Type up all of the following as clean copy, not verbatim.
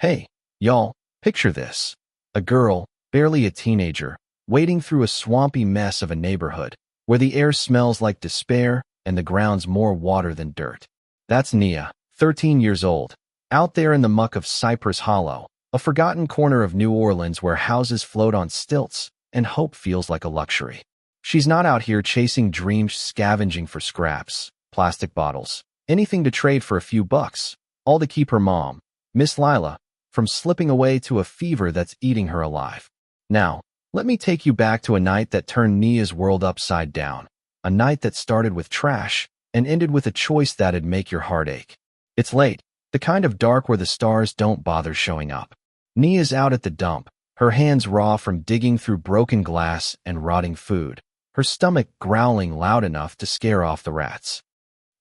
Hey, y'all, picture this. A girl, barely a teenager, wading through a swampy mess of a neighborhood, where the air smells like despair and the ground's more water than dirt. That's Nia, 13 years old, out there in the muck of Cypress Hollow, a forgotten corner of New Orleans where houses float on stilts and hope feels like a luxury. She's not out here chasing dreams, scavenging for scraps, plastic bottles, anything to trade for a few bucks, all to keep her mom, Miss Lila, from slipping away to a fever that's eating her alive. Now, let me take you back to a night that turned Nia's world upside down, a night that started with trash and ended with a choice that'd make your heart ache. It's late, the kind of dark where the stars don't bother showing up. Nia's out at the dump, her hands raw from digging through broken glass and rotting food, her stomach growling loud enough to scare off the rats.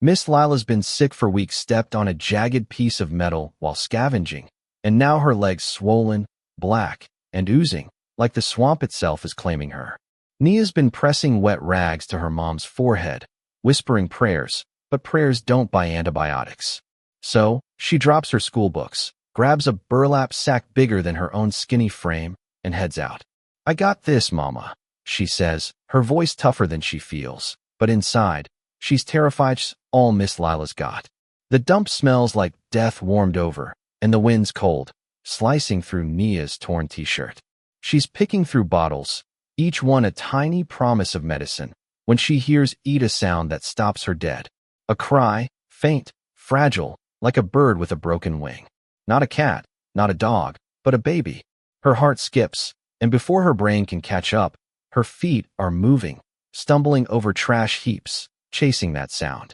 Miss Lila's been sick for weeks, stepped on a jagged piece of metal while scavenging, and now her legs swollen, black, and oozing, like the swamp itself is claiming her. Nia's been pressing wet rags to her mom's forehead, whispering prayers, but prayers don't buy antibiotics. So, she drops her school books, grabs a burlap sack bigger than her own skinny frame, and heads out. "I got this, Mama," she says, her voice tougher than she feels, but inside, she's terrified. All Miss Lila's got. The dump smells like death warmed over, and the wind's cold, slicing through Nia's torn t-shirt. She's picking through bottles, each one a tiny promise of medicine, when she hears a sound that stops her dead. A cry, faint, fragile, like a bird with a broken wing. Not a cat, not a dog, but a baby. Her heart skips, and before her brain can catch up, her feet are moving, stumbling over trash heaps, chasing that sound.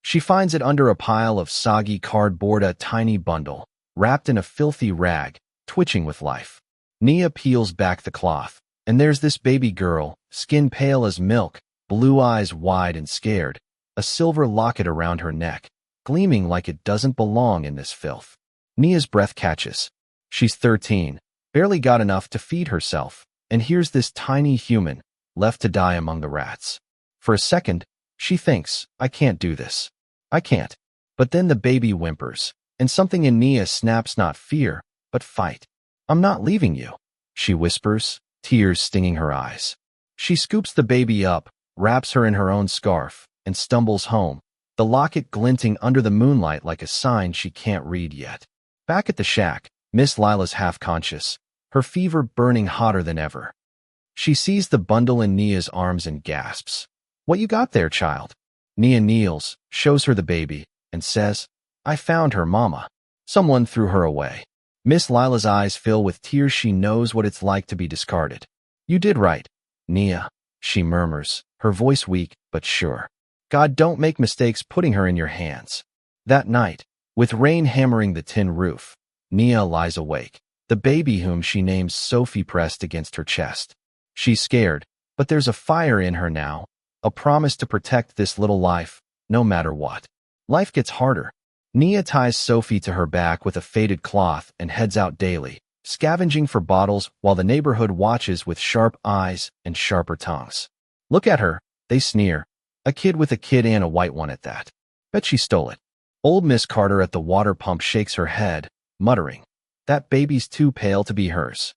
She finds it under a pile of soggy cardboard, a tiny bundle, wrapped in a filthy rag, twitching with life. Nia peels back the cloth, and there's this baby girl, skin pale as milk, blue eyes wide and scared, a silver locket around her neck, gleaming like it doesn't belong in this filth. Nia's breath catches. She's 13, barely got enough to feed herself, and here's this tiny human, left to die among the rats. For a second, she thinks, I can't do this. I can't. But then the baby whimpers, and something in Nia snaps, not fear, but fight. "I'm not leaving you," she whispers, tears stinging her eyes. She scoops the baby up, wraps her in her own scarf, and stumbles home, the locket glinting under the moonlight like a sign she can't read yet. Back at the shack, Miss Lila's half-conscious, her fever burning hotter than ever. She sees the bundle in Nia's arms and gasps. "What you got there, child?" Nia kneels, shows her the baby, and says, "I found her, Mama. Someone threw her away." Miss Lila's eyes fill with tears. She knows what it's like to be discarded. "You did right, Nia," she murmurs, her voice weak but sure. "God don't make mistakes putting her in your hands." That night, with rain hammering the tin roof, Nia lies awake, the baby whom she names Sophie pressed against her chest. She's scared, but there's a fire in her now, a promise to protect this little life, no matter what. Life gets harder. Nia ties Sophie to her back with a faded cloth and heads out daily, scavenging for bottles while the neighborhood watches with sharp eyes and sharper tongues. "Look at her," they sneer. "A kid with a kid, and a white one at that. Bet she stole it." Old Miss Carter at the water pump shakes her head, muttering, "That baby's too pale to be hers."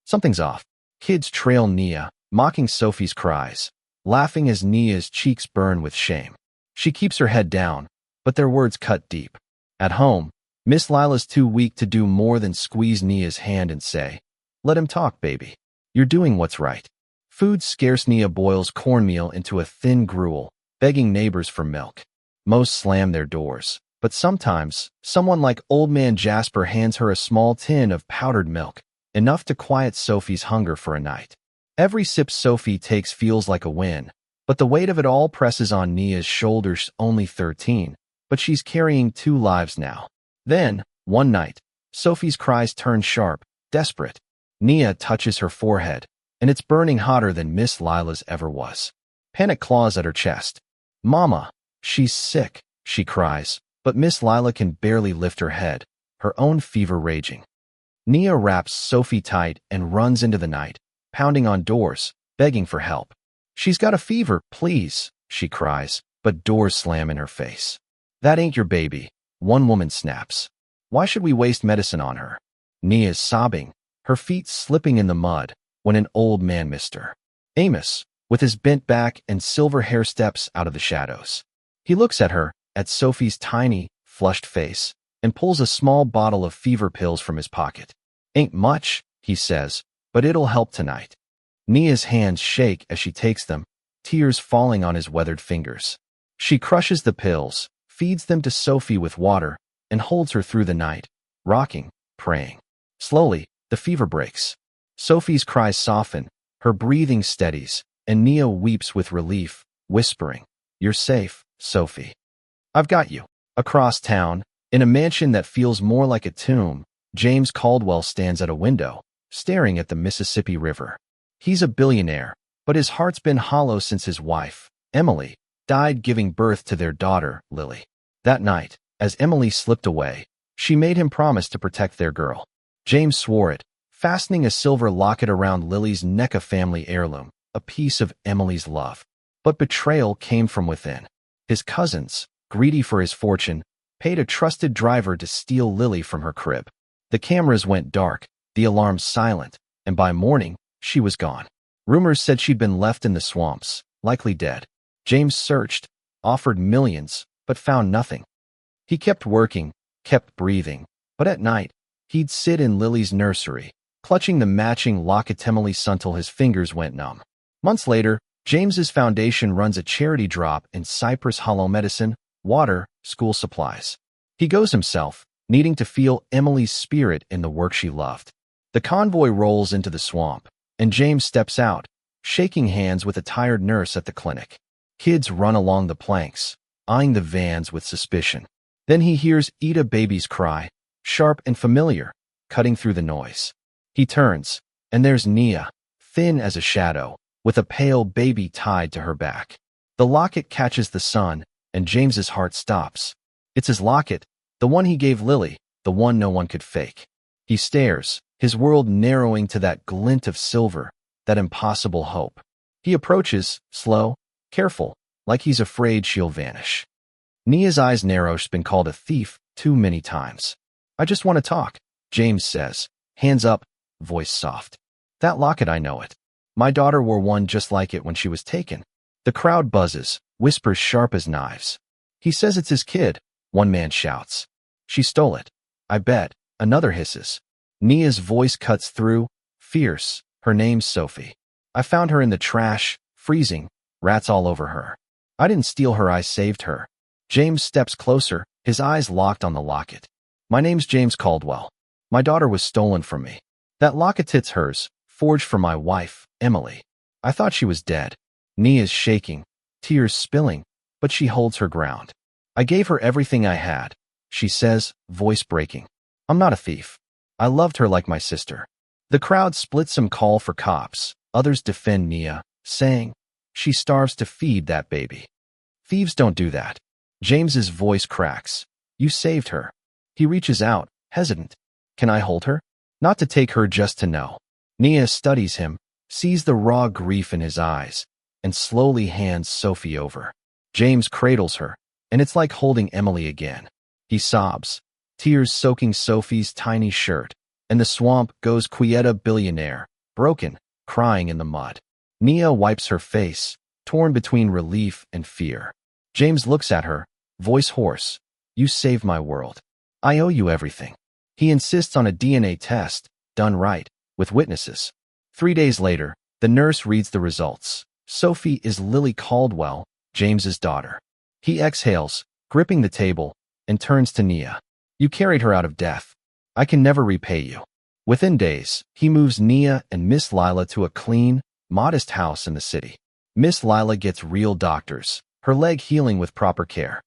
Something's off. Kids trail Nia, mocking Sophie's cries, laughing as Nia's cheeks burn with shame. She keeps her head down, but their words cut deep. At home, Miss Lila's too weak to do more than squeeze Nia's hand and say, "Let him talk, baby. You're doing what's right." Food scarce. Nia boils cornmeal into a thin gruel, begging neighbors for milk. Most slam their doors, but sometimes, someone like Old Man Jasper hands her a small tin of powdered milk, enough to quiet Sophie's hunger for a night. Every sip Sophie takes feels like a win, but the weight of it all presses on Nia's shoulders. Only 13, but she's carrying 2 lives now. Then, one night, Sophie's cries turn sharp, desperate. Nia touches her forehead, and it's burning hotter than Miss Lila's ever was. Panic claws at her chest. "Mama, she's sick," she cries, but Miss Lila can barely lift her head, her own fever raging. Nia wraps Sophie tight and runs into the night, pounding on doors, begging for help. "She's got a fever, please," she cries, but doors slam in her face. "That ain't your baby," one woman snaps. "Why should we waste medicine on her?" Nia's sobbing, her feet slipping in the mud, when an old man missed her. Amos, with his bent back and silver hair, steps out of the shadows. He looks at her, at Sophie's tiny, flushed face, and pulls a small bottle of fever pills from his pocket. "Ain't much," he says, "but it'll help tonight." Nia's hands shake as she takes them, tears falling on his weathered fingers. She crushes the pills, feeds them to Sophie with water, and holds her through the night, rocking, praying. Slowly, the fever breaks. Sophie's cries soften, her breathing steadies, and Nia weeps with relief, whispering, "You're safe, Sophie. I've got you." Across town, in a mansion that feels more like a tomb, James Caldwell stands at a window, staring at the Mississippi River. He's a billionaire, but his heart's been hollow since his wife, Emily, died giving birth to their daughter, Lily. That night, as Emily slipped away, she made him promise to protect their girl. James swore it, fastening a silver locket around Lily's neck, a family heirloom, a piece of Emily's love. But betrayal came from within. His cousins, greedy for his fortune, paid a trusted driver to steal Lily from her crib. The cameras went dark, the alarms silent, and by morning, she was gone. Rumors said she'd been left in the swamps, likely dead. James searched, offered millions, but found nothing. He kept working, kept breathing, but at night, he'd sit in Lily's nursery, clutching the matching locket Emily sent till his fingers went numb. Months later, James's foundation runs a charity drop in Cypress Hollow: medicine, water, school supplies. He goes himself, needing to feel Emily's spirit in the work she loved. The convoy rolls into the swamp, and James steps out, shaking hands with a tired nurse at the clinic. Kids run along the planks, eyeing the vans with suspicion. Then he hears Ida Baby's cry, sharp and familiar, cutting through the noise. He turns, and there's Nia, thin as a shadow, with a pale baby tied to her back. The locket catches the sun, and James's heart stops. It's his locket, the one he gave Lily, the one no one could fake. He stares, his world narrowing to that glint of silver, that impossible hope. He approaches, slow, careful, like he's afraid she'll vanish. Nia's eyes narrow. She's been called a thief too many times. "I just want to talk," James says, hands up, voice soft. "That locket, I know it. My daughter wore one just like it when she was taken." The crowd buzzes, whispers sharp as knives. "He says it's his kid," one man shouts. "She stole it, I bet," another hisses. Nia's voice cuts through, fierce. "Her name's Sophie. I found her in the trash, freezing, rats all over her. I didn't steal her, I saved her." James steps closer, his eyes locked on the locket. "My name's James Caldwell. My daughter was stolen from me. That locket's hers, forged for my wife, Emily. I thought she was dead." Nia's shaking, tears spilling, but she holds her ground. "I gave her everything I had," she says, voice breaking. "I'm not a thief. I loved her like my sister." The crowd splits. Some call for cops, others defend Nia, saying, "She starves to feed that baby. Thieves don't do that." James's voice cracks. "You saved her." He reaches out, hesitant. "Can I hold her? Not to take her, just to know." Nia studies him, sees the raw grief in his eyes, and slowly hands Sophie over. James cradles her, and it's like holding Emily again. He sobs, tears soaking Sophie's tiny shirt, and the swamp goes quieta. Billionaire, broken, crying in the mud. Nia wipes her face, torn between relief and fear. James looks at her, voice hoarse. "You saved my world. I owe you everything." He insists on a DNA test, done right, with witnesses. 3 days later, the nurse reads the results. Sophie is Lily Caldwell, James's daughter. He exhales, gripping the table, and turns to Nia. "You carried her out of death. I can never repay you." Within days, he moves Nia and Miss Lila to a clean, modest house in the city. Miss Lila gets real doctors, her leg healing with proper care.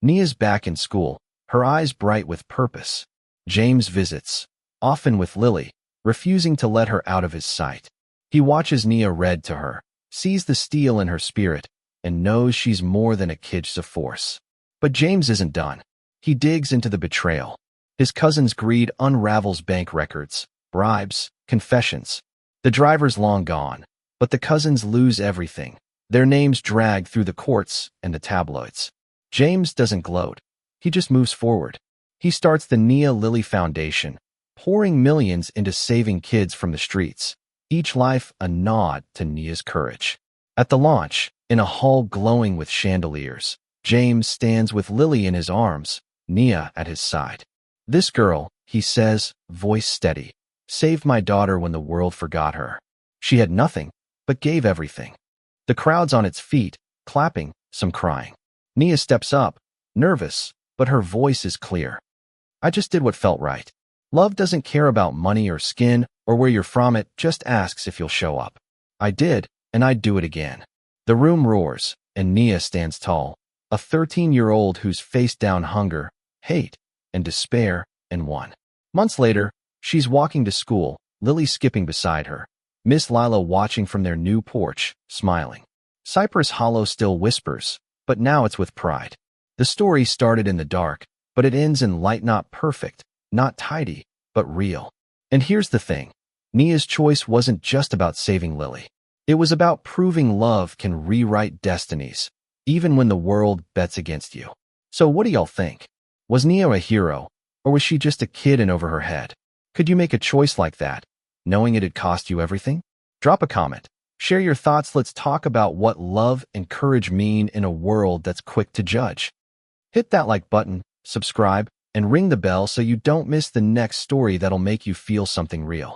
Nia's back in school, her eyes bright with purpose. James visits, often with Lily, refusing to let her out of his sight. He watches Nia read to her, sees the steel in her spirit, and knows she's more than a kid's force. But James isn't done. He digs into the betrayal. His cousin's greed unravels bank records, bribes, confessions. The driver's long gone, but the cousins lose everything. Their names drag through the courts and the tabloids. James doesn't gloat. He just moves forward. He starts the Nia Lily Foundation, pouring millions into saving kids from the streets, each life a nod to Nia's courage. At the launch, in a hall glowing with chandeliers, James stands with Lily in his arms, Nia at his side. "This girl," he says, voice steady, "saved my daughter when the world forgot her. She had nothing, but gave everything." The crowd's on its feet, clapping, some crying. Nia steps up, nervous, but her voice is clear. "I just did what felt right. Love doesn't care about money or skin or where you're from, it just asks if you'll show up. I did, and I'd do it again." The room roars, and Nia stands tall, a 13-year-old who's faced down hunger, hate, and despair, and won. Months later, she's walking to school, Lily skipping beside her, Miss Lila watching from their new porch, smiling. Cypress Hollow still whispers, but now it's with pride. The story started in the dark, but it ends in light, not perfect, not tidy, but real. And here's the thing. Nia's choice wasn't just about saving Lily. It was about proving love can rewrite destinies, even when the world bets against you. So what do y'all think? Was Nia a hero, or was she just a kid in over her head? Could you make a choice like that, knowing it'd cost you everything? Drop a comment. Share your thoughts. Let's talk about what love and courage mean in a world that's quick to judge. Hit that like button, subscribe, and ring the bell so you don't miss the next story that'll make you feel something real.